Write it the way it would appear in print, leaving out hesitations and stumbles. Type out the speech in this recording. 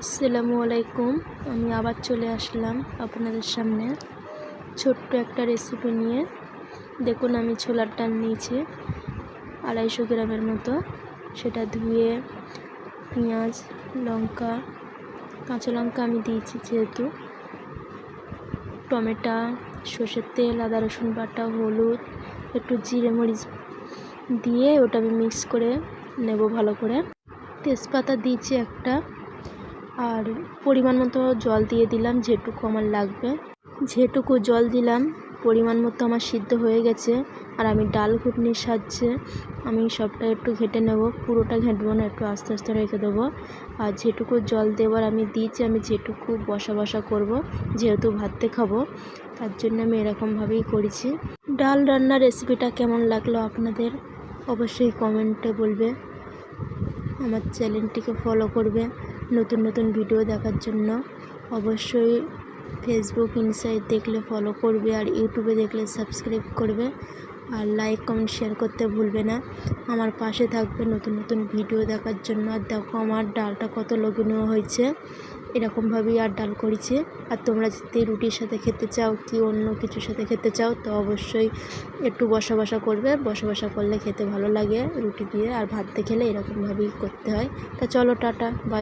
আসসালামু আলাইকুম। আমি আবার চলে আসলাম আপনাদের সামনে ছোট্ট একটা রেসিপি নিয়ে। দেখুন, আমি ছোলার ডাল নিয়েছি 250 গ্রামের মতো। সেটা ধুয়ে পেঁয়াজ, লঙ্কা, কাঁচা লঙ্কা আমি দিয়েছি যেহেতু, টমেটো, সর্ষের তেল, আদা রসুন বাটা, হলুদ, একটু জিরে মরিচ দিয়ে ওটা আমি মিক্স করে নেব ভালো করে। তেজপাতা দিয়েছি একটা, আর পরিমাণ মতো জল দিয়ে দিলাম যেটুকু আমার লাগবে। যেটুকু জল দিলাম পরিমাণ মতো আমার সিদ্ধ হয়ে গেছে। আর আমি ডাল ঘুটনির সাহায্যে আমি সবটা একটু ঘেটে নেব, পুরোটা ঘেঁটবো না, একটু আস্তে আস্তে রেখে দেবো। আর যেটুকু জল দেওয়ার আমি দিয়েছি, আমি যেটুকু বসা বসা করব, যেহেতু ভাতে খাবো তার জন্য আমি এরকমভাবেই করেছি। ডাল রান্নার রেসিপিটা কেমন লাগলো আপনাদের অবশ্যই কমেন্টে বলবে। আমার চ্যানেলটিকে ফলো করবে নতুন নতুন ভিডিও দেখার জন্য। অবশ্যই ফেসবুক ইনসাইট দেখলে ফলো করবে, আর ইউটিউবে দেখলে সাবস্ক্রাইব করবে, আর লাইক কমেন্ট শেয়ার করতে ভুলবে না। আমার পাশে থাকবে নতুন নতুন ভিডিও দেখার জন্য। আর দেখো আমার ডালটা কত লোভনীয় হয়েছে, এরকমভাবেই আর ডাল করেছি। আর তোমরা যদি রুটির সাথে খেতে চাও কি অন্য কিছুর সাথে খেতে চাও তো অবশ্যই একটু বসা বসা করবে। বসা বসা করলে খেতে ভালো লাগে রুটি দিয়ে, আর ভাত দিয়ে খেলে এরকমভাবেই করতে হয়। তা চলো, টাটা, বাই।